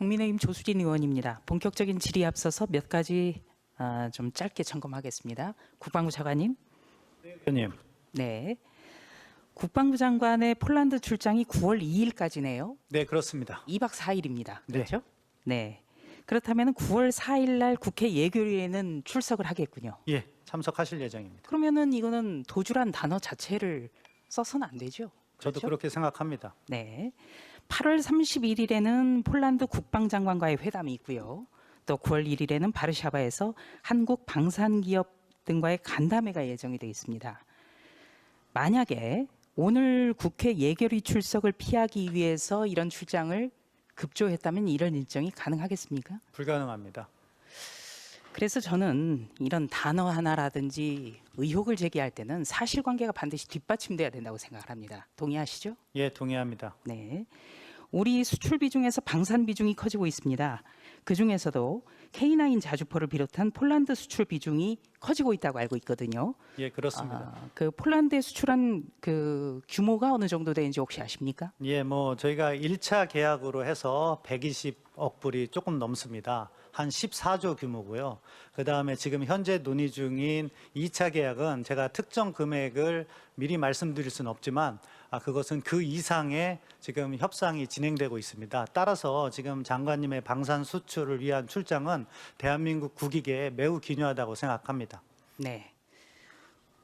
국민의힘 조수진 의원입니다. 본격적인 질의에 앞서서 몇 가지 좀 짧게 점검하겠습니다. 국방부 차관님. 의원님. 네. 국방부 장관의 폴란드 출장이 9월 2일까지네요. 네, 그렇습니다. 2박 4일입니다. 네. 그렇죠? 네. 그렇다면 9월 4일 날 국회 예결위에는 출석을 하겠군요. 예, 참석하실 예정입니다. 그러면은 이거는 도주란 단어 자체를 써서는 안 되죠. 저도 그렇죠? 그렇게 생각합니다. 네. 8월 31일에는 폴란드 국방장관과의 회담이 있고요. 또 9월 1일에는 바르샤바에서 한국 방산기업 등과의 간담회가 예정이 되어 있습니다. 만약에 오늘 국회 예결위 출석을 피하기 위해서 이런 출장을 급조했다면 이런 일정이 가능하겠습니까? 불가능합니다. 그래서 저는 이런 단어 하나라든지 의혹을 제기할 때는 사실관계가 반드시 뒷받침돼야 된다고 생각을 합니다. 동의하시죠? 예, 동의합니다. 네. 우리 수출 비중에서 방산 비중이 커지고 있습니다. 그 중에서도 K9 자주포를 비롯한 폴란드 수출 비중이 커지고 있다고 알고 있거든요. 예, 그렇습니다. 그 폴란드에 수출한 그 규모가 어느 정도 되는지 혹시 아십니까? 예, 뭐 저희가 1차 계약으로 해서 120억 불이 조금 넘습니다. 한 14조 규모고요. 그다음에 지금 현재 논의 중인 2차 계약은 제가 특정 금액을 미리 말씀드릴 수는 없지만 그것은 그 이상의 지금 협상이 진행되고 있습니다. 따라서 지금 장관님의 방산 수출을 위한 출장은 대한민국 국익에 매우 기묘하다고 생각합니다. 네.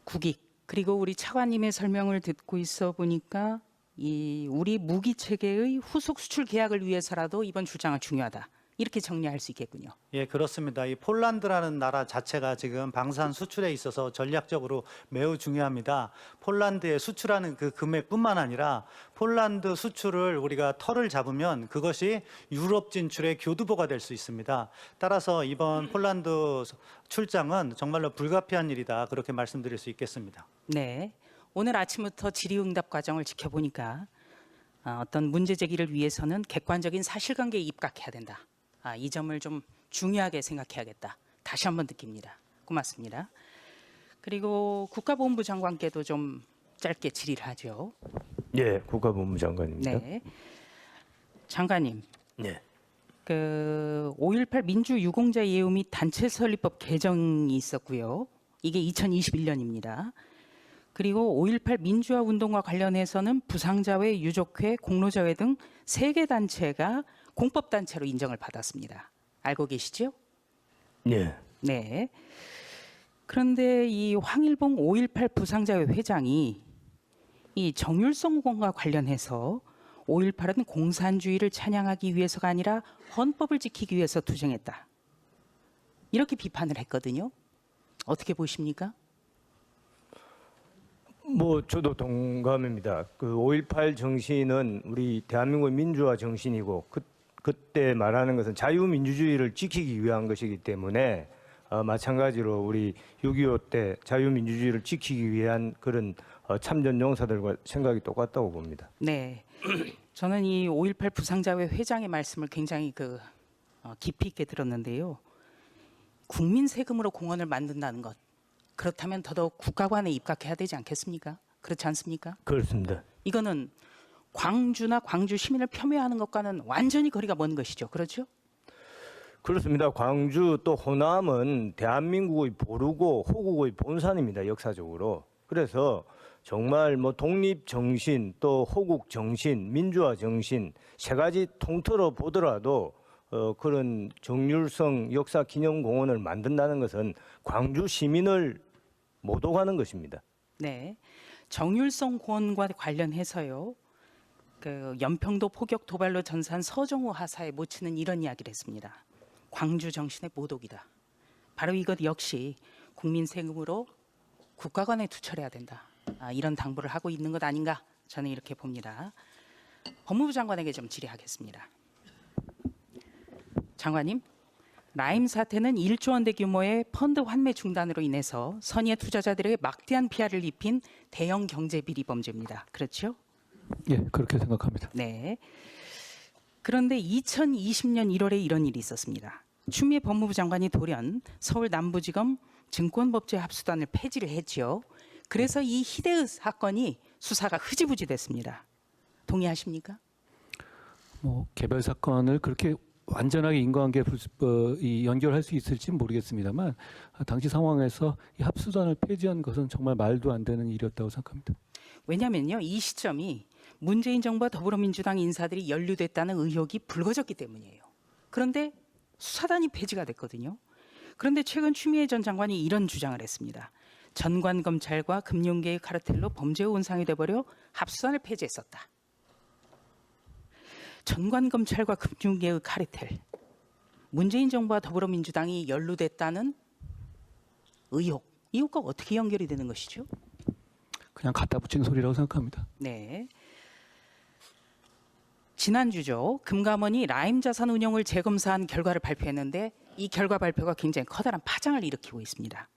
국익 그리고 우리 차관님의 설명을 듣고 있어 보니까 이 우리 무기 체계의 후속 수출 계약을 위해서라도 이번 출장은 중요하다. 이렇게 정리할 수 있겠군요. 예, 그렇습니다. 이 폴란드라는 나라 자체가 지금 방산 수출에 있어서 전략적으로 매우 중요합니다. 폴란드에 수출하는 그 금액뿐만 아니라 폴란드 수출을 우리가 털을 잡으면 그것이 유럽 진출의 교두보가 될 수 있습니다. 따라서 이번 폴란드 출장은 정말로 불가피한 일이다. 그렇게 말씀드릴 수 있겠습니다. 네. 오늘 아침부터 질의응답 과정을 지켜보니까 어떤 문제 제기를 위해서는 객관적인 사실관계에 입각해야 된다. 이 점을 좀 중요하게 생각해야겠다. 다시 한번 느낍니다. 고맙습니다. 그리고 국가보훈부 장관께도 좀 짧게 질의를 하죠. 예, 국가본부 장관입니다. 네. 장관님, 예. 그 5.18 민주유공자 예우 및 단체 설립법 개정이 있었고요. 이게 2021년입니다. 그리고 5.18 민주화 운동과 관련해서는 부상자회, 유족회, 공로자회 등 3개 단체가 공법단체로 인정을 받았습니다. 알고 계시죠? 예. 네. 그런데 이 황일봉 5.18 부상자회 회장이 이 정율성 공과 관련해서 5.18은 공산주의를 찬양하기 위해서가 아니라 헌법을 지키기 위해서 투쟁했다. 이렇게 비판을 했거든요. 어떻게 보십니까? 뭐 저도 동감입니다. 그 5.18 정신은 우리 대한민국의 민주화 정신이고 그때 말하는 것은 자유민주주의를 지키기 위한 것이기 때문에 마찬가지로 우리 6.25 때 자유민주주의를 지키기 위한 그런 참전 용사들과 생각이 똑같다고 봅니다. 네. 저는 이 5.18 부상자회 회장의 말씀을 굉장히 깊이 있게 들었는데요. 국민 세금으로 공원을 만든다는 것. 그렇다면 더더욱 국가관에 입각해야 되지 않겠습니까? 그렇지 않습니까? 그렇습니다. 이거는 광주나 광주 시민을 폄훼하는 것과는 완전히 거리가 먼 것이죠. 그렇죠? 그렇습니다. 광주 또 호남은 대한민국의 보루고 호국의 본산입니다. 역사적으로. 그래서 정말 뭐 독립 정신 또 호국 정신, 민주화 정신 세 가지 통틀어 보더라도 그런 정율성 역사 기념 공원을 만든다는 것은 광주 시민을 못 오가는 것입니다. 네. 정율성 공원과 관련해서요. 그 연평도 포격 도발로 전사한 서정호 하사에 묻히는 이런 이야기를 했습니다. 광주 정신의 모독이다. 바로 이것 역시 국민 세금으로 국가관에 투철해야 된다. 이런 당부를 하고 있는 것 아닌가? 저는 이렇게 봅니다. 법무부 장관에게 좀 질의하겠습니다. 장관님, 라임 사태는 1조 원대 규모의 펀드 환매 중단으로 인해서 선의의 투자자들에게 막대한 피해를 입힌 대형 경제 비리 범죄입니다. 그렇죠? 예, 그렇게 생각합니다. 네. 그런데 2020년 1월에 이런 일이 있었습니다. 추미애 법무부 장관이 돌연 서울 남부지검 증권법제 합수단을 폐지를 했죠. 그래서 이 희대의 사건이 수사가 흐지부지 됐습니다. 동의하십니까? 뭐 개별 사건을 그렇게 완전하게 인과관계 연결할 수 있을지 모르겠습니다만 당시 상황에서 이 합수단을 폐지한 것은 정말 말도 안 되는 일이었다고 생각합니다. 왜냐면요, 이 시점이 문재인 정부와 더불어민주당 인사들이 연루됐다는 의혹이 불거졌기 때문이에요. 그런데 수사단이 폐지가 됐거든요. 그런데 최근 추미애 전 장관이 이런 주장을 했습니다. 전관 검찰과 금융계의 카르텔로 범죄의 온상이 돼버려 합수단을 폐지했었다. 전관 검찰과 금융계의 카르텔, 문재인 정부와 더불어민주당이 연루됐다는 이것과 어떻게 연결이 되는 것이죠? 그냥 갖다 붙인 소리라고 생각합니다. 네. 지난주죠. 금감원이 라임 자산 운용을 재검사한 결과를 발표했는데 이 결과 발표가 굉장히 커다란 파장을 일으키고 있습니다.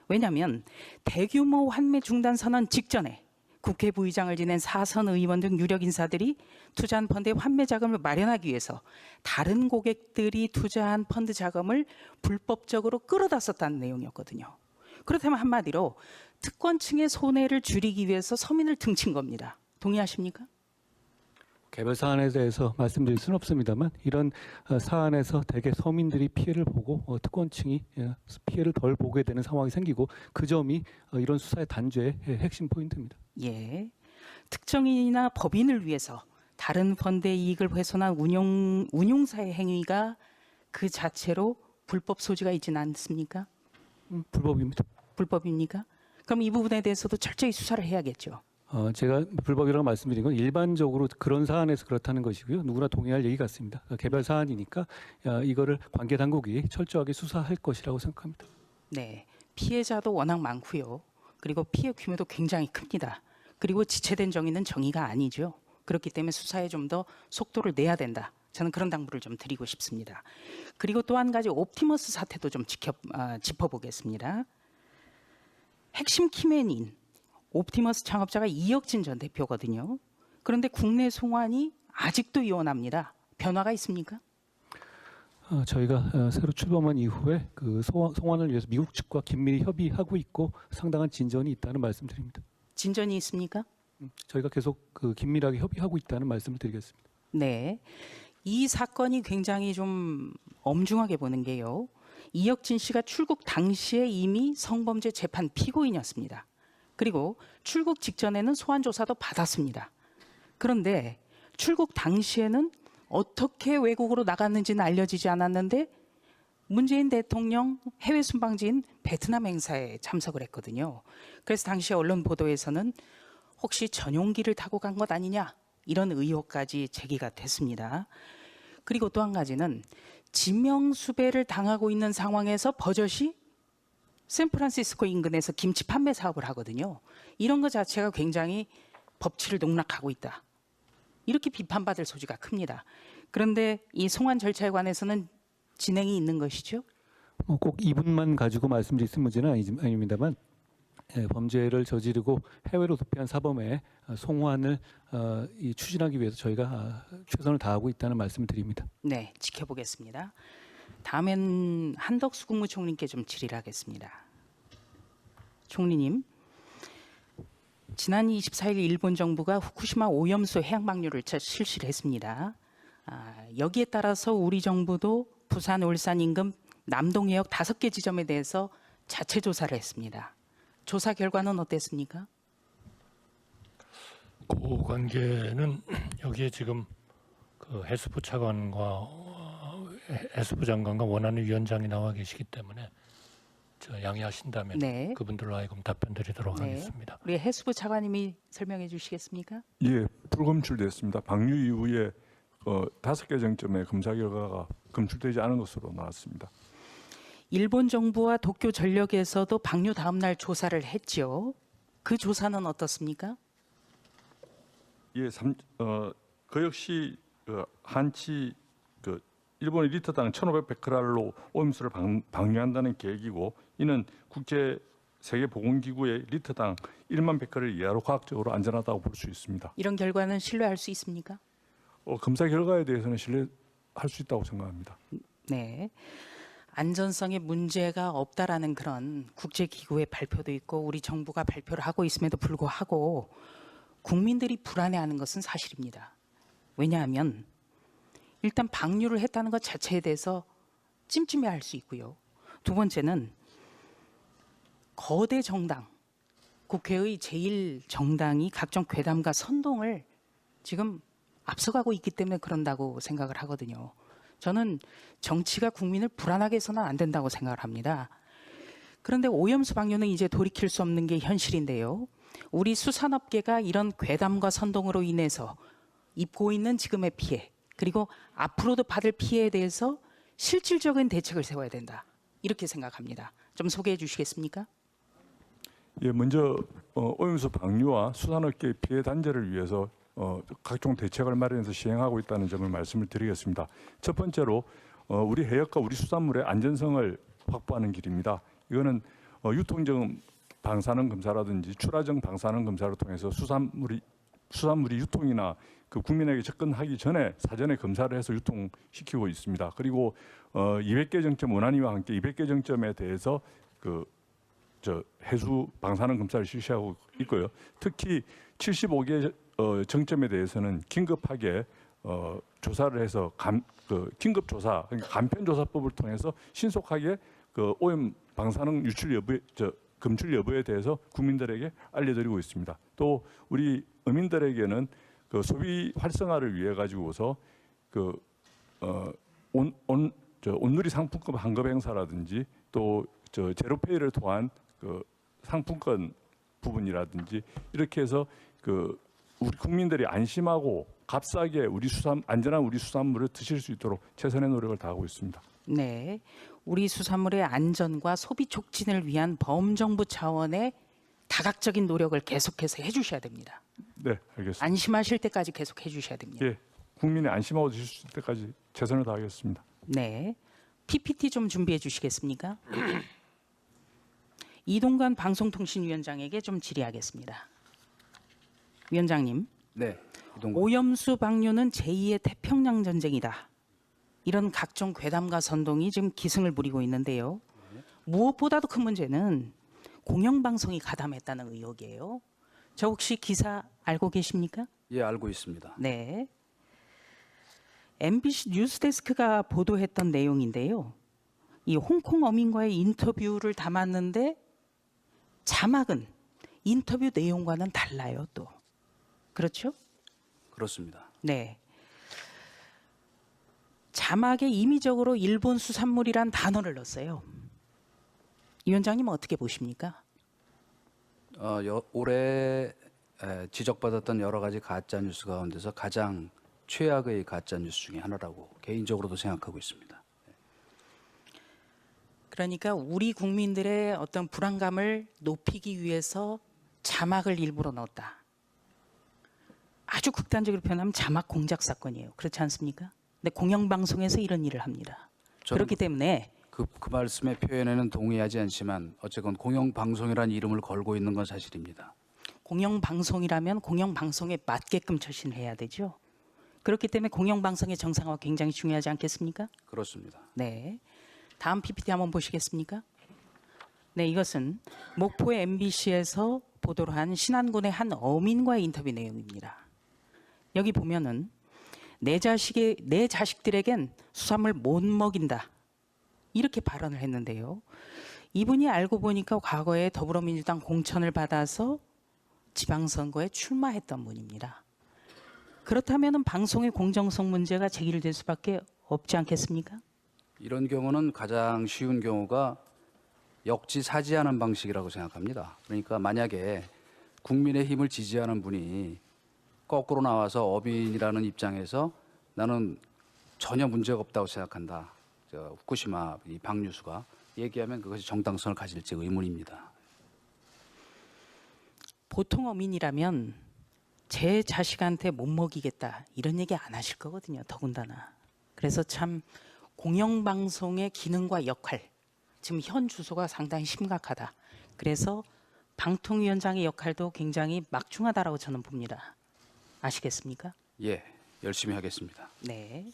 왜냐하면 대규모 환매 중단 선언 직전에 국회 부의장을 지낸 4선 의원 등 유력 인사들이 투자한 펀드에 환매 자금을 마련하기 위해서 다른 고객들이 투자한 펀드 자금을 불법적으로 끌어다 썼다는 내용이었거든요. 그렇다면 한마디로 특권층의 손해를 줄이기 위해서 서민을 등친 겁니다. 동의하십니까? 개별 사안에 대해서 말씀드릴 수는 없습니다만 이런 사안에서 대개 서민들이 피해를 보고 특권층이 피해를 덜 보게 되는 상황이 생기고 그 점이 이런 수사의 단죄의 핵심 포인트입니다. 예. 특정인이나 법인을 위해서 다른 펀드의 이익을 훼손한 운용사의 행위가 그 자체로 불법 소지가 있지는 않습니까? 불법입니다. 불법입니까? 그럼 이 부분에 대해서도 철저히 수사를 해야겠죠. 제가 불법이라고 말씀드린 건 일반적으로 그런 사안에서 그렇다는 것이고요. 누구나 동의할 얘기 같습니다. 개별 사안이니까 이거를 관계 당국이 철저하게 수사할 것이라고 생각합니다. 네. 피해자도 워낙 많고요. 그리고 피해 규모도 굉장히 큽니다. 그리고 지체된 정의는 정의가 아니죠. 그렇기 때문에 수사에 좀 더 속도를 내야 된다. 저는 그런 당부를 좀 드리고 싶습니다. 그리고 또 한 가지 옵티머스 사태도 좀 짚어보겠습니다. 핵심 키맨인 옵티머스 창업자가 이혁진 전 대표거든요. 그런데 국내 송환이 아직도 요원합니다. 변화가 있습니까? 저희가 새로 출범한 이후에 그 송환을 위해서 미국 측과 긴밀히 협의하고 있고 상당한 진전이 있다는 말씀드립니다. 진전이 있습니까? 저희가 계속 그 긴밀하게 협의하고 있다는 말씀을 드리겠습니다. 네. 이 사건이 굉장히 좀 엄중하게 보는 게요. 이혁진 씨가 출국 당시에 이미 성범죄 재판 피고인이었습니다. 그리고 출국 직전에는 소환 조사도 받았습니다. 그런데 출국 당시에는 어떻게 외국으로 나갔는지는 알려지지 않았는데 문재인 대통령 해외 순방지인 베트남 행사에 참석을 했거든요. 그래서 당시 언론 보도에서는 혹시 전용기를 타고 간 것 아니냐 이런 의혹까지 제기가 됐습니다. 그리고 또 한 가지는 지명수배를 당하고 있는 상황에서 버젓이 샌프란시스코 인근에서 김치 판매 사업을 하거든요. 이런 것 자체가 굉장히 법치를 농락하고 있다. 이렇게 비판받을 소지가 큽니다. 그런데 이 송환 절차에 관해서는 진행이 있는 것이죠? 꼭 이분만 가지고 말씀드릴 문제는 아닙니다만 범죄를 저지르고 해외로 도피한 사범의 송환을 추진하기 위해서 저희가 최선을 다하고 있다는 말씀을 드립니다. 네, 지켜보겠습니다. 다음엔 한덕수 국무총리께 좀 질의를 하겠습니다. 총리님, 지난 24일 일본 정부가 후쿠시마 오염수 해양방류를 실시를 했습니다. 여기에 따라서 우리 정부도 부산, 울산 인근 남동해역 5개 지점에 대해서 자체 조사를 했습니다. 조사 결과는 어땠습니까? 그 관계는 여기에 지금 그 해수부 차관과 해수부 장관과 원안위 위원장이 나와 계시기 때문에 양해하신다면 네. 그분들로 하여금 답변드리도록 네. 하겠습니다. 우리 해수부 차관님이 설명해 주시겠습니까? 예, 불검출됐습니다. 방류 이후에 5개 정점의 검사 결과가 검출되지 않은 것으로 나왔습니다. 일본 정부와 도쿄 전력에서도 방류 다음 날 조사를 했죠. 그 조사는 어떻습니까? 예, 그 역시 한치 일본의 리터당 1,500베크랄로 오염수를 방류한다는 계획이고 이는 국제 세계 보건기구의 리터당 1만 베크럴 이하로 과학적으로 안전하다고 볼 수 있습니다. 이런 결과는 신뢰할 수 있습니까? 검사 결과에 대해서는 신뢰할 수 있다고 생각합니다. 네. 안전성에 문제가 없다라는 그런 국제기구의 발표도 있고 우리 정부가 발표를 하고 있음에도 불구하고 국민들이 불안해하는 것은 사실입니다. 왜냐하면 일단 방류를 했다는 것 자체에 대해서 찜찜해할 수 있고요. 두 번째는 거대 정당, 국회의 제일 정당이 각종 괴담과 선동을 지금 앞서가고 있기 때문에 그런다고 생각을 하거든요. 저는 정치가 국민을 불안하게 해서는 안 된다고 생각을 합니다. 그런데 오염수 방류는 이제 돌이킬 수 없는 게 현실인데요. 우리 수산업계가 이런 괴담과 선동으로 인해서 입고 있는 지금의 피해, 그리고 앞으로도 받을 피해에 대해서 실질적인 대책을 세워야 된다. 이렇게 생각합니다. 좀 소개해 주시겠습니까? 예, 먼저 오염수 방류와 수산업계 피해 단절을 위해서 각종 대책을 마련해서 시행하고 있다는 점을 말씀을 드리겠습니다. 첫 번째로 우리 해역과 우리 수산물의 안전성을 확보하는 길입니다. 이거는 유통정 방사능 검사라든지 출하정 방사능 검사를 통해서 수산물이 유통이나 그 국민에게 접근하기 전에 사전에 검사를 해서 유통시키고 있습니다. 그리고 200개 정점 원안위와 함께 200개 정점에 대해서 해수 방사능 검사를 실시하고 있고요. 특히 75개 정점에 대해서는 긴급하게 조사를 해서 긴급 조사, 그러니까 간편 조사법을 통해서 신속하게 그 오염 방사능 유출 여부에 검출 여부에 대해서 국민들에게 알려드리고 있습니다. 또 우리 어민들에게는 그 소비 활성화를 위해 가지고서 온누리 상품권 환급 행사라든지 또 제로페이를 통한 그 상품권 부분이라든지 이렇게 해서 우리 국민들이 안심하고 값싸게 안전한 우리 수산물을 드실 수 있도록 최선의 노력을 다하고 있습니다. 네, 우리 수산물의 안전과 소비 촉진을 위한 범정부 차원의 다각적인 노력을 계속해서 해주셔야 됩니다. 네, 알겠습니다. 안심하실 때까지 계속 해주셔야 됩니다. 예, 국민이 안심하고 드실 수 있을 때까지 최선을 다하겠습니다. 네, PPT 좀 준비해 주시겠습니까? 이동관 방송통신위원장에게 좀 질의하겠습니다. 위원장님, 네, 이동관. 오염수 방류는 제2의 태평양 전쟁이다. 이런 각종 괴담과 선동이 지금 기승을 부리고 있는데요. 무엇보다도 큰 문제는 공영방송이 가담했다는 의혹이에요. 저 혹시 기사 알고 계십니까? 예, 알고 있습니다. 네. MBC 뉴스데스크가 보도했던 내용인데요. 이 홍콩 어민과의 인터뷰를 담았는데 자막은 인터뷰 내용과는 달라요, 또. 그렇죠? 그렇습니다. 네. 자막에 임의적으로 일본 수산물이란 단어를 넣었어요. 이 위원장님 어떻게 보십니까? 올해 지적받았던 여러 가지 가짜 뉴스 가운데서 가장 최악의 가짜 뉴스 중에 하나라고 개인적으로도 생각하고 있습니다. 그러니까 우리 국민들의 어떤 불안감을 높이기 위해서 자막을 일부러 넣었다. 아주 극단적으로 표현하면 자막 공작 사건이에요. 그렇지 않습니까? 근데 공영방송에서 이런 일을 합니다. 저는 그렇기 때문에 그 말씀의 표현에는 동의하지 않지만 어쨌건 공영방송이라는 이름을 걸고 있는 건 사실입니다. 공영방송이라면 공영방송에 맞게끔 처신을 해야 되죠. 그렇기 때문에 공영방송의 정상화가 굉장히 중요하지 않겠습니까? 그렇습니다. 네. 다음 PPT 한번 보시겠습니까? 네, 이것은 목포의 MBC에서 보도를 한 신안군의 한 어민과의 인터뷰 내용입니다. 여기 보면은 내 자식들에겐 수산물 못 먹인다. 이렇게 발언을 했는데요. 이분이 알고 보니까 과거에 더불어민주당 공천을 받아서 지방선거에 출마했던 분입니다. 그렇다면 방송의 공정성 문제가 제기될 수밖에 없지 않겠습니까? 이런 경우는 가장 쉬운 경우가 역지사지하는 방식이라고 생각합니다. 그러니까 만약에 국민의힘을 지지하는 분이 거꾸로 나와서 어민이라는 입장에서 나는 전혀 문제가 없다고 생각한다. 후쿠시마 이 방류수가 얘기하면 그것이 정당성을 가질지 의문입니다. 보통 어민이라면 제 자식한테 못 먹이겠다 이런 얘기 안 하실 거거든요. 더군다나. 그래서 참 공영방송의 기능과 역할, 지금 현 주소가 상당히 심각하다. 그래서 방통위원장의 역할도 굉장히 막중하다라고 저는 봅니다. 아시겠습니까? 예, 열심히 하겠습니다. 네.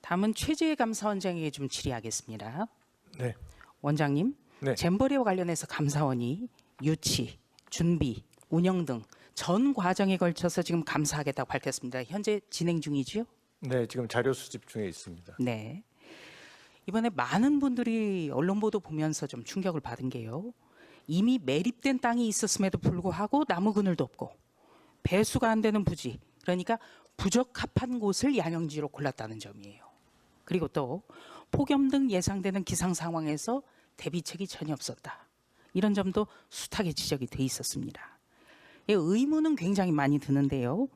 다음은 최재해 감사원장에게 좀 질의하겠습니다. 네. 원장님, 네. 잼버리와 관련해서 감사원이 유치, 준비, 운영 등 전 과정에 걸쳐서 지금 감사하겠다고 밝혔습니다. 현재 진행 중이지요? 네, 지금 자료 수집 중에 있습니다. 네. 이번에 많은 분들이 언론 보도 보면서 좀 충격을 받은 게요. 이미 매립된 땅이 있었음에도 불구하고 나무 그늘도 없고 배수가 안 되는 부지, 그러니까 부적합한 곳을 양용지로 골랐다는 점이에요. 그리고 또 폭염 등 예상되는 기상 상황에서 대비책이 전혀 없었다. 이런 점도 숱하게 지적이 돼 있었습니다. 이 의문은 굉장히 많이 드는데요.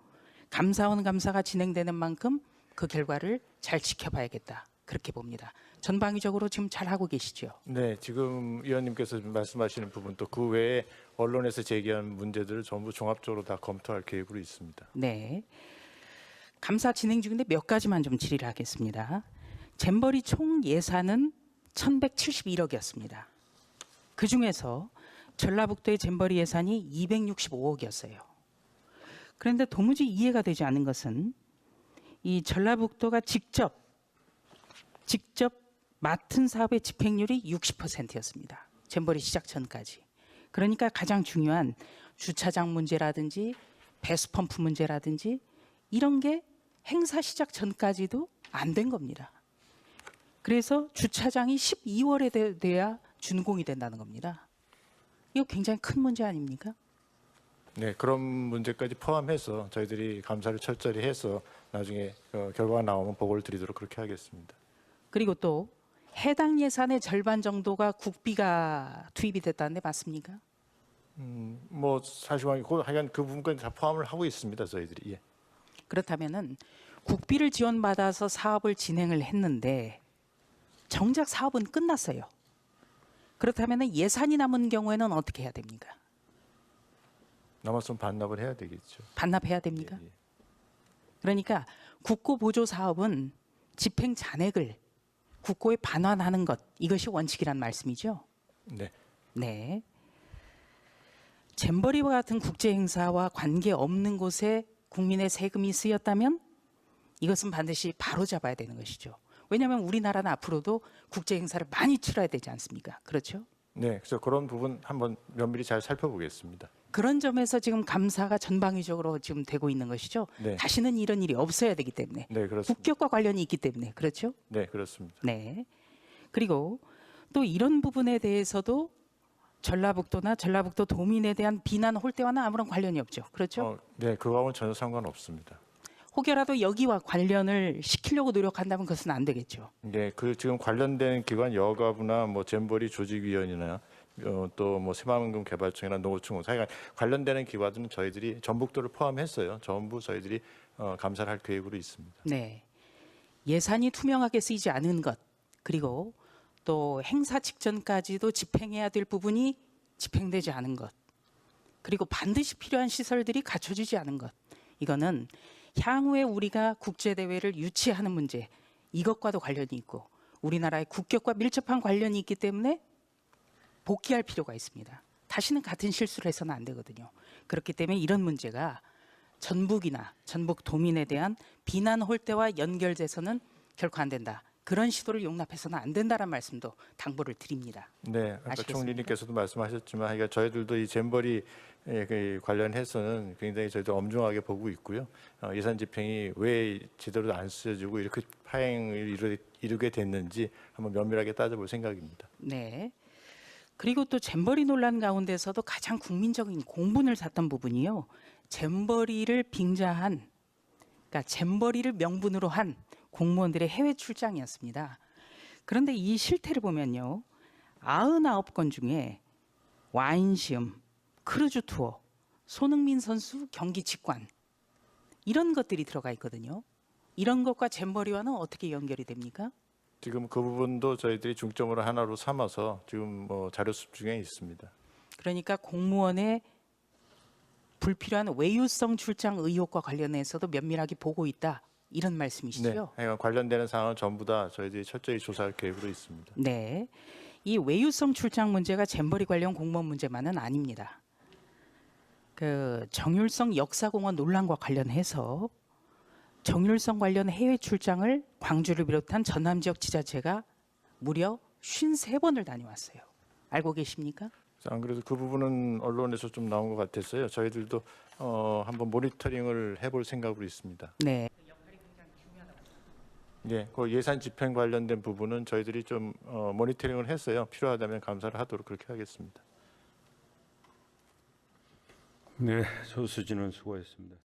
감사원 감사가 진행되는 만큼 그 결과를 잘 지켜봐야겠다. 그렇게 봅니다. 전방위적으로 지금 잘 하고 계시죠? 네, 지금 위원님께서 말씀하시는 부분 또 그 외에 언론에서 제기한 문제들을 전부 종합적으로 다 검토할 계획으로 있습니다. 네. 감사 진행 중인데 몇 가지만 좀 질의를 하겠습니다. 잼버리 총 예산은 1,171억이었습니다. 그 중에서 전라북도의 잼버리 예산이 265억이었어요. 그런데 도무지 이해가 되지 않는 것은 이 전라북도가 직접 맡은 사업의 집행률이 60%였습니다. 잼버리 시작 전까지. 그러니까 가장 중요한 주차장 문제라든지 배수 펌프 문제라든지 이런 게 행사 시작 전까지도 안 된 겁니다. 그래서 주차장이 12월에 돼야 준공이 된다는 겁니다. 이거 굉장히 큰 문제 아닙니까? 네, 그런 문제까지 포함해서 저희들이 감사를 철저히 해서 나중에 결과가 나오면 보고를 드리도록 그렇게 하겠습니다. 그리고 또 해당 예산의 절반 정도가 국비가 투입이 됐다는데 맞습니까? 뭐 사실상 하여간 그 부분까지 다 포함을 하고 있습니다, 저희들이. 예. 그렇다면은 국비를 지원받아서 사업을 진행을 했는데 정작 사업은 끝났어요. 그렇다면은 예산이 남은 경우에는 어떻게 해야 됩니까? 남았으면 반납을 해야 되겠죠. 반납해야 됩니까? 예, 예. 그러니까 국고 보조 사업은 집행 잔액을 국고에 반환하는 것, 이것이 원칙이란 말씀이죠. 네. 네. 잼버리와 같은 국제 행사와 관계 없는 곳에 국민의 세금이 쓰였다면 이것은 반드시 바로잡아야 되는 것이죠. 왜냐하면 우리나라는 앞으로도 국제 행사를 많이 치러야 되지 않습니까? 그렇죠? 네, 그래서 그런 부분 한번 면밀히 잘 살펴보겠습니다. 그런 점에서 지금 감사가 전방위적으로 지금 되고 있는 것이죠. 네. 다시는 이런 일이 없어야 되기 때문에. 네, 그렇습니다. 국격과 관련이 있기 때문에. 그렇죠? 네, 그렇습니다. 네. 그리고 또 이런 부분에 대해서도 전라북도나 전라북도 도민에 대한 비난 홀대와는 아무런 관련이 없죠. 그렇죠? 네, 그거하고는 전혀 상관없습니다. 혹여라도 여기와 관련을 시키려고 노력한다면 그것은 안 되겠죠. 네, 그 지금 관련된 기관 여가부나 뭐 잼버리 조직위원이나 또 뭐 새만금 개발청이나 농어촌 사이가 관련되는 기관들은 저희들이 전북도를 포함했어요. 전부 저희들이 감사를 할 계획으로 있습니다. 네. 예산이 투명하게 쓰이지 않은 것, 그리고 또 행사 직전까지도 집행해야 될 부분이 집행되지 않은 것, 그리고 반드시 필요한 시설들이 갖춰지지 않은 것, 이거는 향후에 우리가 국제대회를 유치하는 문제, 이것과도 관련이 있고 우리나라의 국격과 밀접한 관련이 있기 때문에 복귀할 필요가 있습니다. 다시는 같은 실수를 해서는 안 되거든요. 그렇기 때문에 이런 문제가 전북이나 전북 도민에 대한 비난 홀대와 연결돼서는 결코 안 된다. 그런 시도를 용납해서는 안 된다는 말씀도 당부를 드립니다. 네, 아까 아시겠습니까? 총리님께서도 말씀하셨지만, 그러니까 저희들도 이 잼버리 관련해서는 굉장히 저희도 엄중하게 보고 있고요. 예산 집행이 왜 제대로 안 쓰여지고 이렇게 파행을 이루게 됐는지 한번 면밀하게 따져볼 생각입니다. 네. 그리고 또 잼버리 논란 가운데서도 가장 국민적인 공분을 샀던 부분이요. 잼버리를 빙자한, 그러니까 잼버리를 명분으로 한 공무원들의 해외 출장이었습니다. 그런데 이 실태를 보면요. 99건 중에 와인 시음, 크루즈 투어, 손흥민 선수 경기 직관 이런 것들이 들어가 있거든요. 이런 것과 잼버리와는 어떻게 연결이 됩니까? 지금 그 부분도 저희들이 중점으로 하나로 삼아서 지금 뭐 자료 수집 중에 있습니다. 그러니까 공무원의 불필요한 외유성 출장 의혹과 관련해서도 면밀하게 보고 있다. 이런 네, 말씀이시죠? 하여간 관련되는 사항은 전부 다 저희들이 철저히 조사할 계획으로 있습니다. 네. 이 외유성 출장 문제가 잼버리 관련 공무원 문제만은 아닙니다. 그 정율성 역사공원 논란과 관련해서 정율성 관련 해외 출장을 광주를 비롯한 전남 지역 지자체가 무려 53번을 다녀왔어요. 알고 계십니까? 안 그래도 그 부분은 언론에서 좀 나온 것 같았어요. 저희들도 한번 모니터링을 해볼 생각으로 있습니다. 네. 예, 그 예산 집행 관련된 부분은 저희들이 좀 모니터링을 했어요. 필요하다면 감사를 하도록 그렇게 하겠습니다. 네, 조수진은 수고했습니다.